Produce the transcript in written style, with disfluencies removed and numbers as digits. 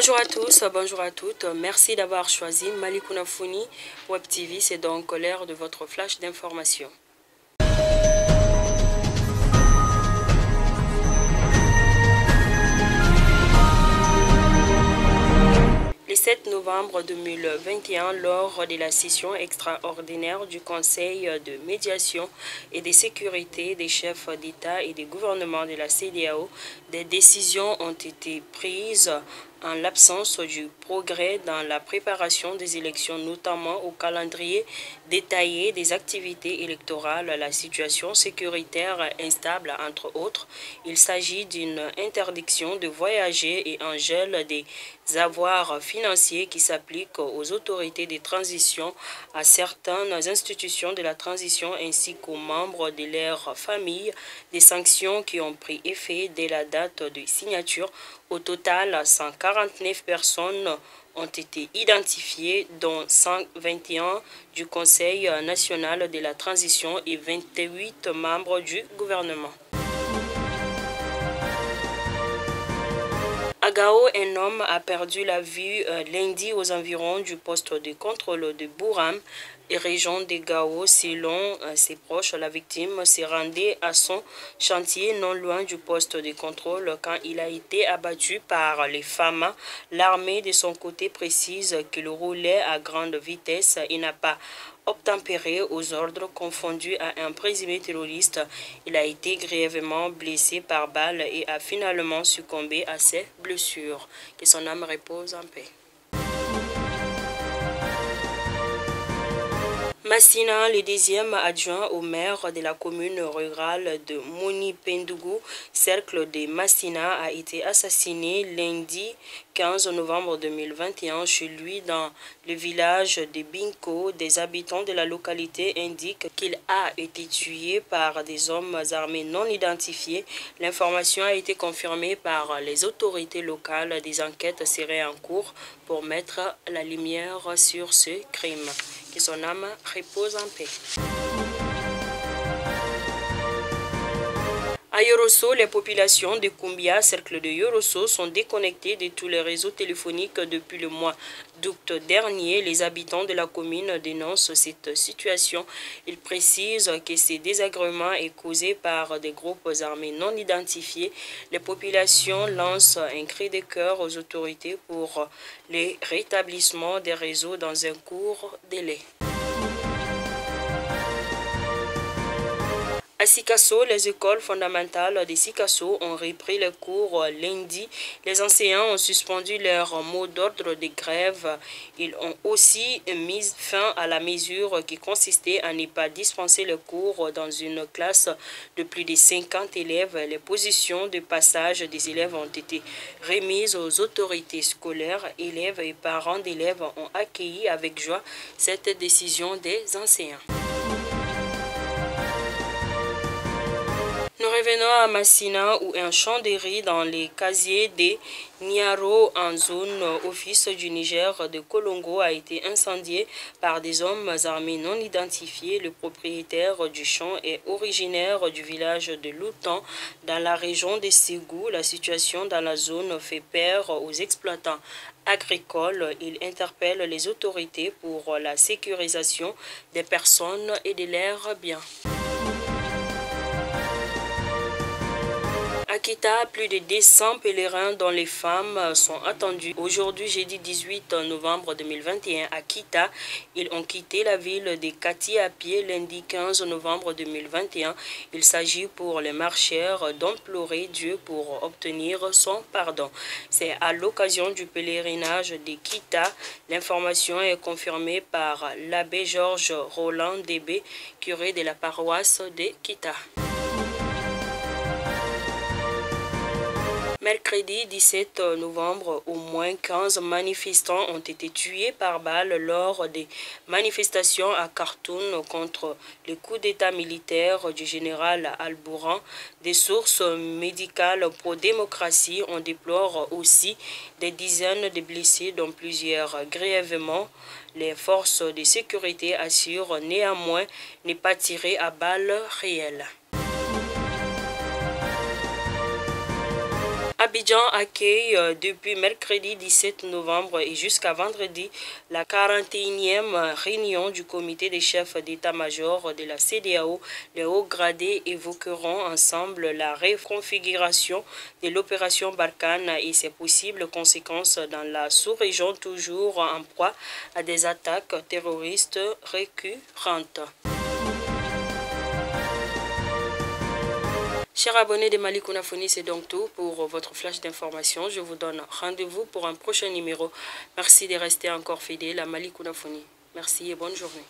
Bonjour à tous, bonjour à toutes. Merci d'avoir choisi Malikouna Founi Web TV. C'est donc l'heure de votre flash d'information. Le 7 novembre 2021, lors de la session extraordinaire du Conseil de médiation et de sécurité des chefs d'État et des gouvernements de la CEDEAO, des décisions ont été prises en l'absence du progrès dans la préparation des élections, notamment au calendrier détaillé des activités électorales, la situation sécuritaire instable, entre autres. Il s'agit d'une interdiction de voyager et un gel des avoirs financiers qui s'appliquent aux autorités de transition, à certaines institutions de la transition ainsi qu'aux membres de leurs familles, des sanctions qui ont pris effet dès la date de signature. Au total, 149 personnes ont été identifiées, dont 121 du Conseil national de la transition et 28 membres du gouvernement. À Gao, un homme a perdu la vie lundi aux environs du poste de contrôle de Bouram, région de Gao. Selon ses proches, la victime s'est rendue à son chantier non loin du poste de contrôle quand il a été abattu par les FAMA. L'armée de son côté précise qu'il roulait à grande vitesse et n'a pas obtempéré aux ordres confondus à un présumé terroriste. Il a été grièvement blessé par balle et a finalement succombé à ses blessures. Que son âme repose en paix. Massina, le deuxième adjoint au maire de la commune rurale de Moni-Pendougou, cercle de Massina, a été assassiné lundi 15 novembre 2021 chez lui dans le village de Binko. Des habitants de la localité indiquent qu'il a été tué par des hommes armés non identifiés. L'information a été confirmée par les autorités locales. Des enquêtes seraient en cours pour mettre la lumière sur ce crime. Que son âme repose en paix. À Yorosso, les populations de Kumbia, cercle de Yorosso, sont déconnectées de tous les réseaux téléphoniques depuis le mois d'août dernier. Les habitants de la commune dénoncent cette situation. Ils précisent que ces désagréments est causé par des groupes armés non identifiés. Les populations lancent un cri de cœur aux autorités pour le rétablissement des réseaux dans un court délai. À Sikasso, les écoles fondamentales de Sikasso ont repris les cours lundi. Les enseignants ont suspendu leur mot d'ordre de grève. Ils ont aussi mis fin à la mesure qui consistait à ne pas dispenser les cours dans une classe de plus de 50 élèves. Les positions de passage des élèves ont été remises aux autorités scolaires. Élèves et parents d'élèves ont accueilli avec joie cette décision des enseignants. Nous revenons à Massina où un champ de riz dans les casiers de Niaro en zone office du Niger de Kolongo a été incendié par des hommes armés non identifiés. Le propriétaire du champ est originaire du village de Loutan dans la région de Ségou. La situation dans la zone fait peur aux exploitants agricoles. Il interpelle les autorités pour la sécurisation des personnes et de leurs biens. À Kita, plus de 200 pèlerins dont les femmes sont attendus. Aujourd'hui, jeudi 18 novembre 2021, à Kita, ils ont quitté la ville de Kati à pied lundi 15 novembre 2021. Il s'agit pour les marcheurs d'implorer Dieu pour obtenir son pardon. C'est à l'occasion du pèlerinage de Kita. L'information est confirmée par l'abbé Georges Roland Débé, curé de la paroisse de Kita. Mercredi 17 novembre, au moins 15 manifestants ont été tués par balle lors des manifestations à Khartoum contre le coup d'état militaire du général Al-Bourhan. Des sources médicales pro-démocratie, on déplore aussi des dizaines de blessés, dont plusieurs grièvement. Les forces de sécurité assurent néanmoins ne pas tirer à balles réelles. À Abidjan accueille depuis mercredi 17 novembre et jusqu'à vendredi la 41e réunion du comité des chefs d'état-major de la CEDEAO. Les hauts gradés évoqueront ensemble la reconfiguration de l'opération Barkhane et ses possibles conséquences dans la sous-région toujours en proie à des attaques terroristes récurrentes. Chers abonnés de Malik Ounafoni, c'est donc tout pour votre flash d'information. Je vous donne rendez-vous pour un prochain numéro. Merci de rester encore fidèles à Malik Ounafoni. Merci et bonne journée.